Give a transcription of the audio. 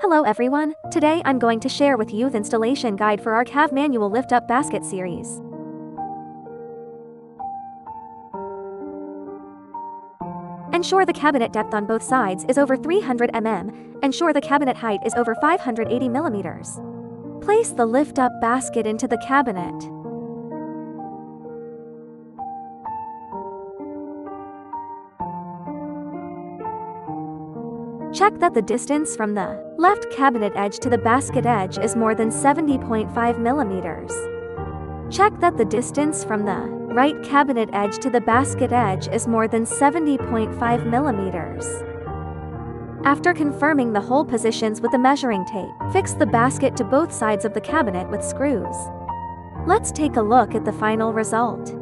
Hello everyone, today I'm going to share with you the installation guide for our CAV manual lift-up basket series. Ensure the cabinet depth on both sides is over 300 mm, ensure the cabinet height is over 580 mm. Place the lift-up basket into the cabinet. Check that the distance from the left cabinet edge to the basket edge is more than 70.5 millimeters. Check that the distance from the right cabinet edge to the basket edge is more than 70.5 millimeters. After confirming the hole positions with the measuring tape, fix the basket to both sides of the cabinet with screws. Let's take a look at the final result.